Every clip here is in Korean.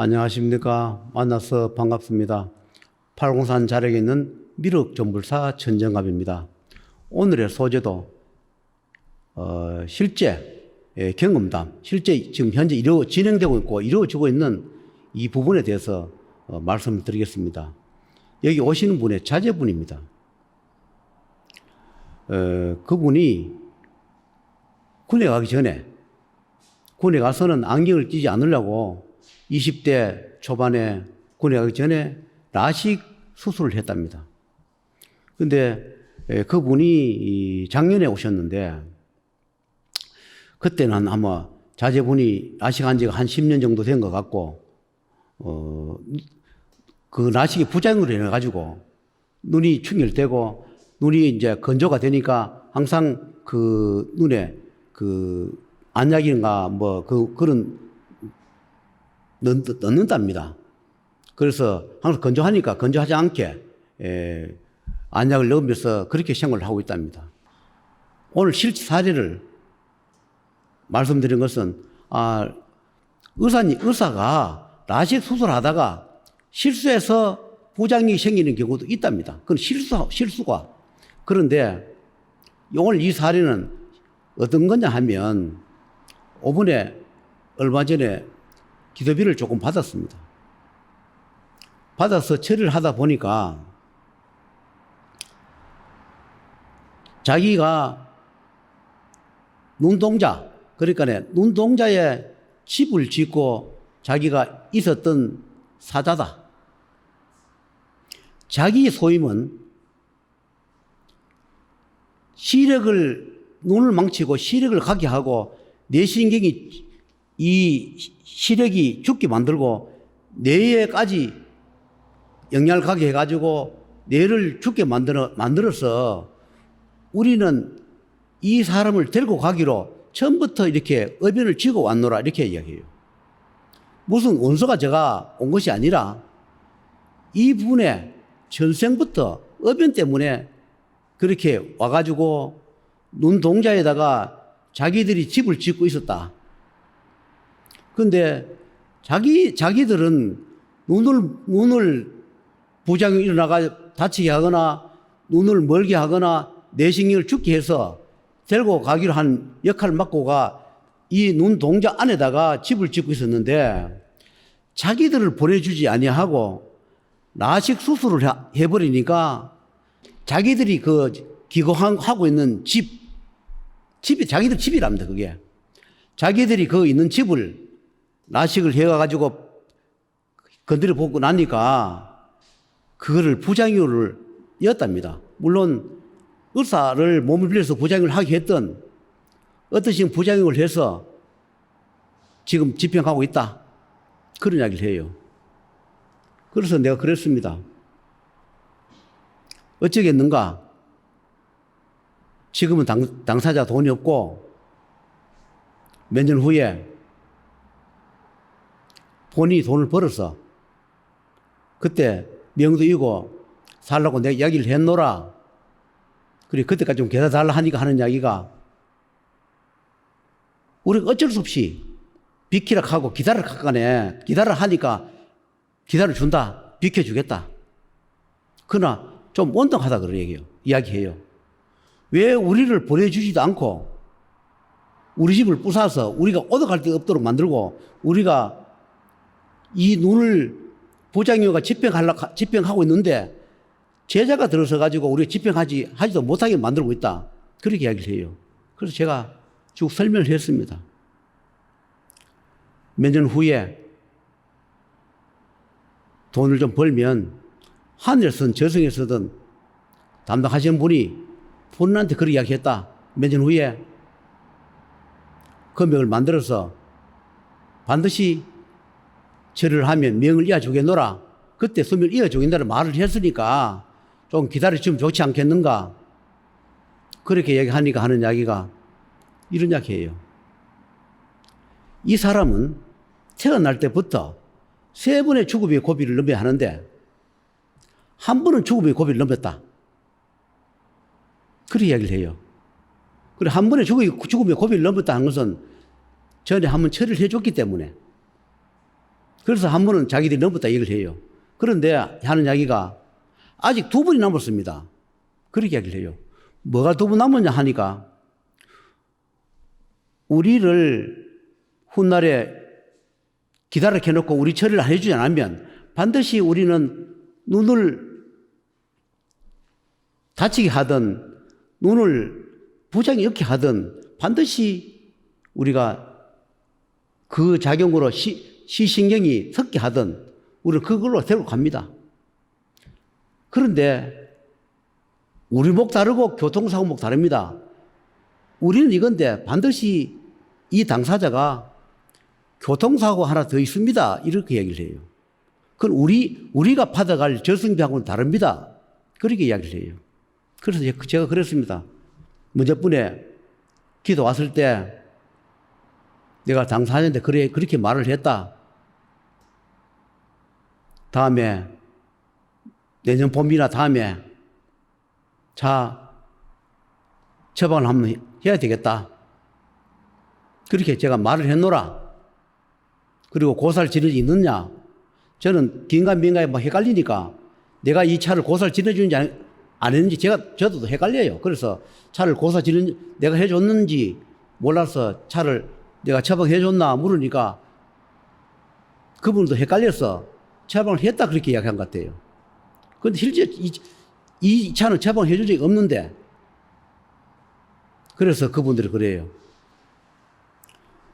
안녕하십니까. 만나서 반갑습니다. 팔공산 자락에 있는 미륵전불사 천정갑입니다. 오늘의 소재도 실제 경험담, 실제 지금 현재 진행되고 있고 이루어지고 있는 이 부분에 대해서 말씀을 드리겠습니다. 여기 오시는 분의 자제분입니다. 그분이 군에 가기 전에, 군에 가서는 안경을 끼지 않으려고 20대 초반에 군에 가기 전에 라식 수술을 했답니다. 근데 그분이 작년에 오셨는데, 그때는 아마 자제분이 라식한 지가 한 10년 정도 된 것 같고, 그 라식이 부작용으로 인해가지고 눈이 충혈되고 눈이 이제 건조가 되니까 항상 그 눈에 그 안약인가 그런 넣는답니다. 그래서 항상 건조하니까 건조하지 않게 안약을 넣으면서 그렇게 생활을 하고 있답니다. 오늘 실제 사례를 말씀드린 것은 의사가 라식 수술하다가 실수해서 부작용이 생기는 경우도 있답니다. 그건 실수가. 그런데 오늘 이 사례는 어떤 거냐 하면, 이번에 얼마 전에 기도비를 조금 받았습니다. 받아서 처리를 하다 보니까 자기가 눈동자, 그러니까 눈동자에 칩을 짓고 자기가 있었던 사자다. 자기 소임은 눈을 망치고 시력을 가게 하고 뇌신경이 이 시력이 죽게 만들고 뇌에까지 영향을 가게 해가지고 뇌를 죽게 만들어서 우리는 이 사람을 데리고 가기로 처음부터 이렇게 의변을 쥐고 왔노라 이렇게 이야기해요. 무슨 원수가 제가 온 것이 아니라 이분의 전생부터 의변 때문에 그렇게 와가지고 눈동자에다가 자기들이 집을 짓고 있었다. 그런데 자기들은 눈을 부작용이 일어나가 다치게 하거나 눈을 멀게 하거나 뇌신경을 죽게 해서 데리고 가기로 한 역할을 맡고가 이 눈동자 안에다가 집을 짓고 있었는데, 자기들을 보내주지 아니하고 라식 수술을 해버리니까 자기들이 그 기거하고 있는 집이 자기들 집이랍니다. 그게 자기들이 그 있는 집을 라식을 해가지고 건드려 보고 나니까 그거를 부작용을 이었답니다. 물론 의사를 몸을 빌려서 부작용을 하게 했던 어떠신 부작용을 해서 지금 집행하고 있다, 그런 이야기를 해요. 그래서 내가 그랬습니다. 어쩌겠는가? 지금은 당사자 돈이 없고 몇 년 후에 본인이 돈을 벌어서 그때 명도 이고 살라고 내가 이야기를 했노라. 그래, 그때까지 좀 기다려달라 하니까 하는 이야기가, 우리가 어쩔 수 없이 비키라 하고 기다려 하간에 기다려 하니까 기다려준다, 비켜주겠다. 그러나 좀 온당하다 그런 얘기예요. 이야기해요. 왜 우리를 보내주지도 않고 우리 집을 부숴서 우리가 오덕할 데 없도록 만들고 우리가 이 눈을 부작용가 집행하고 있는데 제자가 들어서 가지고 우리가 하지도 못하게 만들고 있다, 그렇게 이야기를 해요. 그래서 제가 쭉 설명을 했습니다. 몇 년 후에 돈을 좀 벌면 하늘에서든 저승에서든 담당하시는 분이 본인한테 그렇게 이야기했다. 몇 년 후에 금액을 만들어서 반드시 처리를 하면 명을 이어주겠노라. 그때 수명을 이어주겠노라 말을 했으니까 좀 기다려주면 좋지 않겠는가. 그렇게 얘기하니까 하는 이야기가 이런 이야기예요. 이 사람은 태어날 때부터 3번의 죽음의 고비를 넘어야 하는데 한 번은 죽음의 고비를 넘었다, 그렇게 이야기를 해요. 그리고 한 번에 죽음의 고비를 넘었다 하는 것은 전에 한번 처리를 해줬기 때문에 그래서 한 번은 자기들이 넘었다 얘기를 해요. 그런데 하는 이야기가 아직 2번이 남았습니다. 그렇게 이야기를 해요. 뭐가 2번 남았냐 하니까 우리를 훗날에 기다려 켜놓고 우리 처리를 안 해주지 않으면 반드시 우리는 눈을 다치게 하든 눈을 부작용이 없게 하든 반드시 우리가 그 작용으로 시신경이 섞게 하든 우리는 그걸로 데리고 갑니다. 그런데 우리 목 다르고 교통사고 목 다릅니다. 우리는 이건데 반드시 이 당사자가 교통사고 하나 더 있습니다. 이렇게 얘기를 해요. 그건 우리가 받아갈 절승비하고는 다릅니다. 그렇게 이야기를 해요. 그래서 제가 그랬습니다. 먼저번에 기도 왔을 때 내가 당사자한테 그렇게 말을 했다. 다음에 내년 봄이나 다음에 자 처방을 한번 해야 되겠다. 그렇게 제가 말을 했노라. 그리고 고사를 지를 수 있느냐. 저는 긴가민가에 막 헷갈리니까 내가 이 차를 고사를 지내주는지 안 했는지 저도 헷갈려요. 그래서 차를 고사 지는 내가 해줬는지 몰라서 차를 내가 처방해줬나 물으니까 그분도 헷갈려서 처방을 했다 그렇게 이야기한 것 같아요. 그런데 실제 이 차는 처방을 해준 적이 없는데 그래서 그분들이 그래요.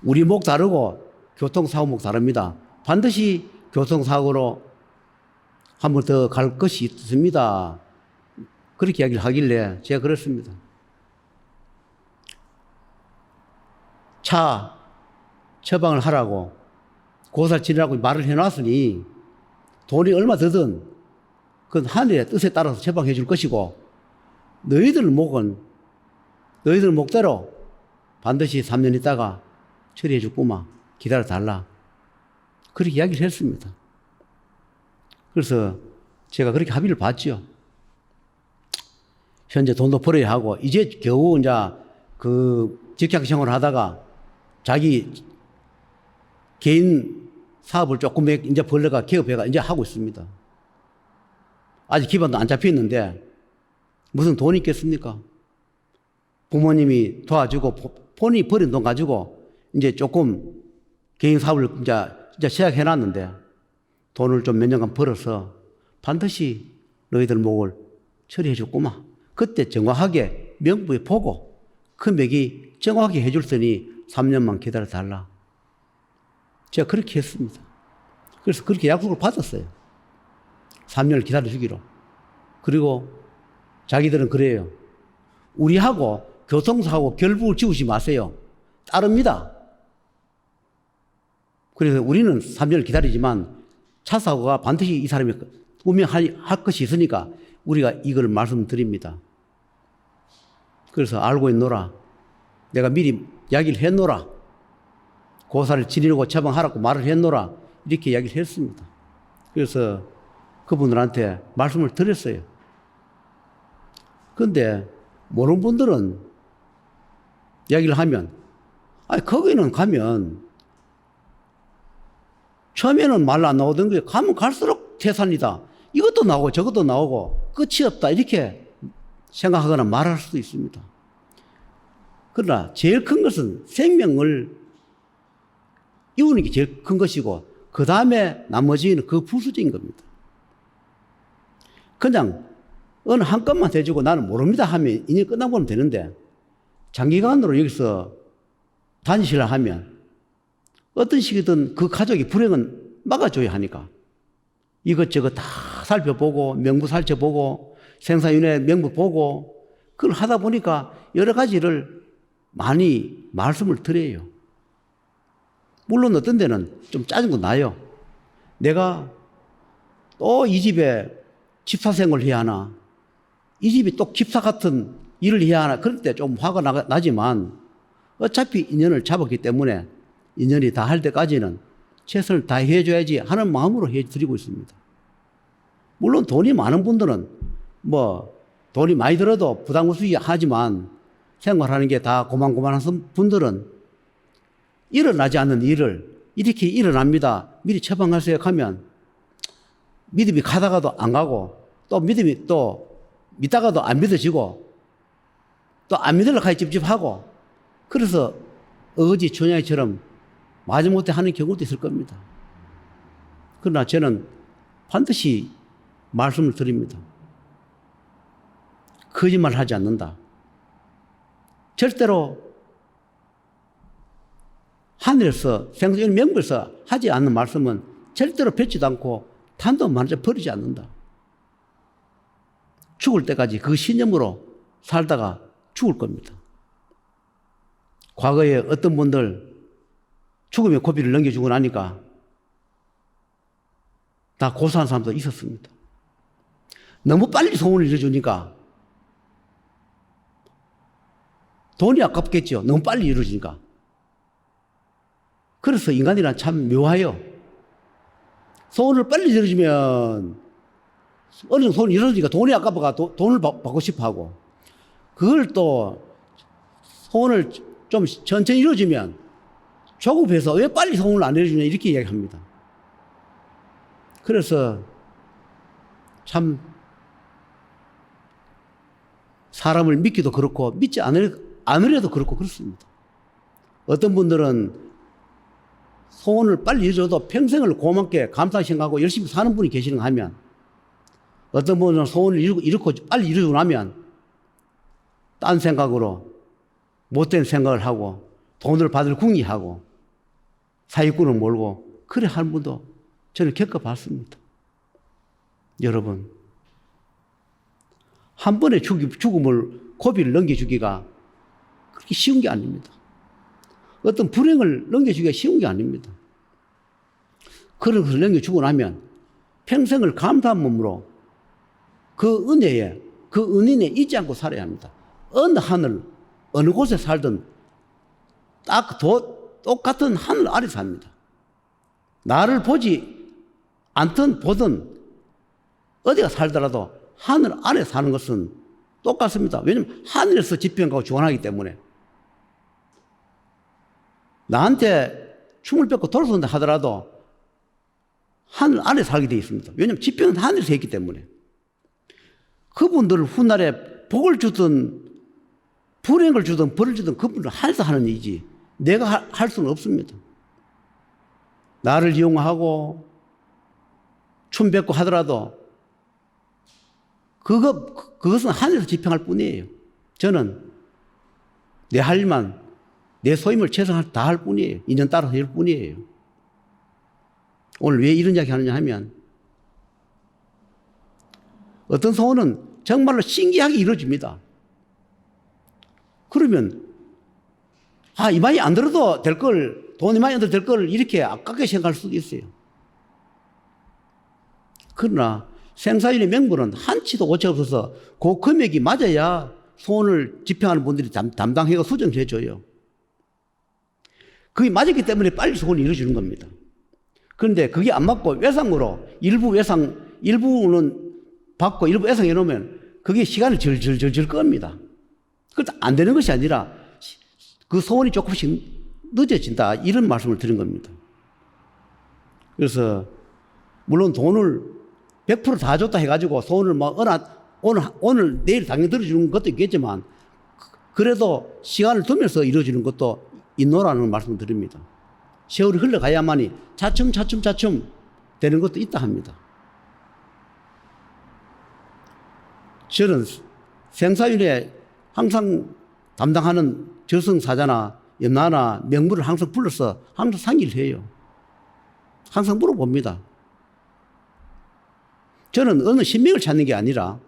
우리 목 다르고 교통사고 목 다릅니다. 반드시 교통사고로 한 번 더 갈 것이 있습니다. 그렇게 이야기를 하길래 제가 그랬습니다. 차 처방을 하라고 고사를 지내라고 말을 해놨으니 돈이 얼마 더든 그건 하늘의 뜻에 따라서 처방해 줄 것이고 너희들 목은 너희들 목대로 반드시 3년 있다가 처리해 줄 꼬마 기다려 달라. 그렇게 이야기를 했습니다. 그래서 제가 그렇게 합의를 봤죠. 현재 돈도 벌어야 하고 이제 겨우 이제 그 직장 생활을 하다가 자기 개인 사업을 조금 이제 벌려가 개업해가 이제 하고 있습니다. 아직 기반도 안 잡혀 있는데 무슨 돈이 있겠습니까? 부모님이 도와주고 본인이 버린 돈 가지고 이제 조금 개인 사업을 이제 시작해 놨는데 돈을 좀 몇 년간 벌어서 반드시 너희들 목을 처리해 줬구만. 그때 정확하게 명부에 보고 금액이 정확하게 해줄 테니 3년만 기다려 달라. 제가 그렇게 했습니다. 그래서 그렇게 약속을 받았어요. 3년을 기다려 주기로. 그리고 자기들은 그래요. 우리하고 교통사고 결부를 지우지 마세요. 따릅니다. 그래서 우리는 3년을 기다리지만 차 사고가 반드시 이 사람이 운명할 것이 있으니까 우리가 이걸 말씀드립니다. 그래서 알고 있노라. 내가 미리 이야기를 했노라. 고사를 지르고 처방하라고 말을 했노라. 이렇게 이야기를 했습니다. 그래서 그분들한테 말씀을 드렸어요. 그런데 모르는 분들은 이야기를 하면 거기는 가면 처음에는 말 안 나오던 게 가면 갈수록 태산이다. 이것도 나오고 저것도 나오고 끝이 없다. 이렇게 생각하거나 말할 수도 있습니다. 그러나 제일 큰 것은 생명을 이루는 게 제일 큰 것이고 그 다음에 나머지는 그 부수적인 겁니다. 그냥 어느 한 건만 대주고 나는 모릅니다 하면 인연 끝나보면 되는데 장기간으로 여기서 다니시려 하면 어떤 식이든 그 가족의 불행은 막아줘야 하니까 이것저것 다 살펴보고 명부 살펴보고 생사윤회 명부 보고 그걸 하다 보니까 여러 가지를 많이 말씀을 드려요. 물론 어떤 데는 좀 짜증도 나요. 내가 또 이 집에 집사 생활을 해야 하나 이 집이 또 집사 같은 일을 해야 하나 그럴 때 좀 화가 나지만 어차피 인연을 잡았기 때문에 인연이 다 할 때까지는 최선을 다해 줘야지 하는 마음으로 해드리고 있습니다. 물론 돈이 많은 분들은 돈이 많이 들어도 부담 없이 하지만 생활하는 게 다 고만고만한 분들은 일어나지 않는 일을 이렇게 일어납니다. 미리 처방하세요 하면 믿음이 가다가도 안 가고 또 믿음이 또 믿다가도 안 믿어지고 또 안 믿으려고 하니 찝찝하고 그래서 어거지 춘향이처럼 마지못해 하는 경우도 있을 겁니다. 그러나 저는 반드시 말씀을 드립니다. 거짓말 하지 않는다. 절대로 하늘에서 생선 명부에서 하지 않는 말씀은 절대로 뱉지도 않고 단도 만져 버리지 않는다. 죽을 때까지 그 신념으로 살다가 죽을 겁니다. 과거에 어떤 분들 죽음의 고비를 넘겨주고 나니까 다 고사한 사람도 있었습니다. 너무 빨리 소원을 이뤄주니까 돈이 아깝겠죠. 너무 빨리 이루어지니까. 그래서 인간이란 참 묘해요. 소원을 빨리 이루어지면 어느 정도 소원이 이루어지니까 돈이 아까워가 돈을 받고 싶어 하고 그걸 또 소원을 좀 천천히 이루어지면 조급해서 왜 빨리 소원을 안 이루어주냐 이렇게 이야기합니다. 그래서 참 사람을 믿기도 그렇고 믿지 않으려도 그렇고 그렇습니다. 어떤 분들은 소원을 빨리 이루어도 평생을 고맙게 감사하게 생각하고 열심히 사는 분이 계시는가 하면 어떤 분은 소원을 이루고 빨리 이루고 나면 딴 생각으로 못된 생각을 하고 돈을 받을 궁리하고 사기꾼을 몰고 그래 하는 분도 저는 겪어봤습니다. 여러분 한 번에 죽음을 고비를 넘겨주기가 그렇게 쉬운 게 아닙니다. 어떤 불행을 넘겨주기가 쉬운 게 아닙니다. 그런 것을 넘겨주고 나면 평생을 감사한 몸으로 그 은혜에 그 은인에 잊지 않고 살아야 합니다. 어느 하늘 어느 곳에 살든 딱 똑같은 하늘 아래 삽니다. 나를 보지 않든 보든 어디가 살더라도 하늘 아래 사는 것은 똑같습니다. 왜냐하면 하늘에서 지평하고 주관하기 때문에 나한테 춤을 뺏고 돌아선다 하더라도 하늘 아래 살게 되어 있습니다. 왜냐하면 지평은 하늘에서 있기 때문에 그분들 훗날에 복을 주든 불행을 주든 벌을 주든 그분들 하늘에서 하는 일이지 내가 할 수는 없습니다. 나를 이용하고 춤 뱉고 하더라도 그것은 하늘에서 지평할 뿐이에요. 저는 내 할 일만 내 소임을 최선을 다할 뿐이에요. 인연 따라서 할 뿐이에요. 오늘 왜 이런 이야기 하느냐 하면 어떤 소원은 정말로 신기하게 이루어집니다. 그러면 이 많이 안 들어도 될 걸, 돈이 많이 안 들어도 될 걸 이렇게 아깝게 생각할 수도 있어요. 그러나 생사윤의 명분은 한치도 오차 없어서 그 금액이 맞아야 소원을 집행하는 분들이 담당해서 수정해 줘요. 그게 맞았기 때문에 빨리 소원을 이루어주는 겁니다. 그런데 그게 안 맞고 외상으로 일부는 받고 일부 외상해 놓으면 그게 시간을 절절절절 겁니다. 그래서 안 되는 것이 아니라 그 소원이 조금씩 늦어진다 이런 말씀을 드린 겁니다. 그래서 물론 돈을 100% 다 줬다 해가지고 소원을 오늘 내일 당연히 들어주는 것도 있겠지만 그래도 시간을 두면서 이루어지는 것도 있노라는 말씀을 드립니다. 세월이 흘러가야만이 차츰 되는 것도 있다 합니다. 저는 생사윤회 항상 담당하는 저승사자나 염라나 명부를 항상 불러서 항상 상의를 해요. 항상 물어봅니다. 저는 어느 신명을 찾는 게 아니라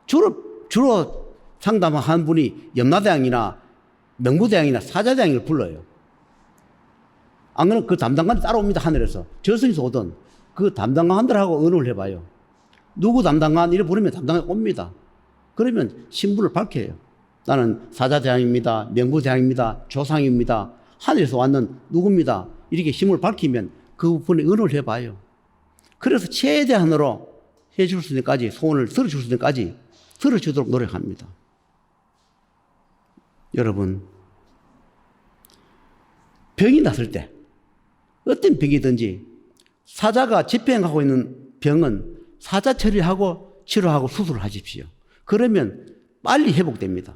주로 상담한 분이 염라대왕이나 명부대왕이나 사자대왕을 불러요. 안 그러면 그 담당관이 따라옵니다. 하늘에서. 저승에서 오든 그 담당관들하고 의논을 해봐요. 누구 담당관 이래 부르면 담당관이 옵니다. 그러면 신분을 밝혀요. 나는 사자대왕입니다. 명부대왕입니다. 조상입니다. 하늘에서 왔는 누구입니다. 이렇게 신분을 밝히면 그 분에 의논을 해봐요. 그래서 최대한으로 해줄 수 있는 데까지 소원을 들어줄 수 있는 데까지 들어주도록 노력합니다. 여러분 병이 났을 때 어떤 병이든지 사자가 집행하고 있는 병은 사자 처리하고 치료하고 수술을 하십시오. 그러면 빨리 회복됩니다.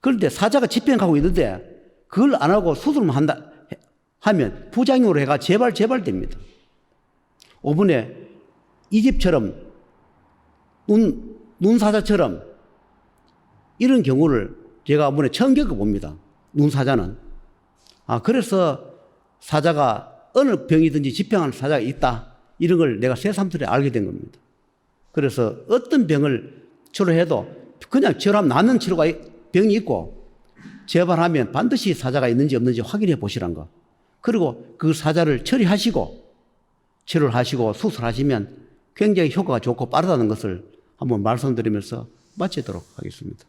그런데 사자가 집행하고 있는데 그걸 안 하고 수술만 한다 하면 부작용으로 해가 재발됩니다. 이번에 이 집처럼 눈사자처럼 이런 경우를 제가 이번에 처음 겪어봅니다. 눈사자는. 그래서 사자가 어느 병이든지 집행하는 사자가 있다. 이런 걸 내가 새삼스레 알게 된 겁니다. 그래서 어떤 병을 치료해도 그냥 치료하면 낫는 병이 있고 재발하면 반드시 사자가 있는지 없는지 확인해 보시란 거. 그리고 그 사자를 처리하시고 치료를 하시고 수술하시면 굉장히 효과가 좋고 빠르다는 것을 한번 말씀드리면서 마치도록 하겠습니다.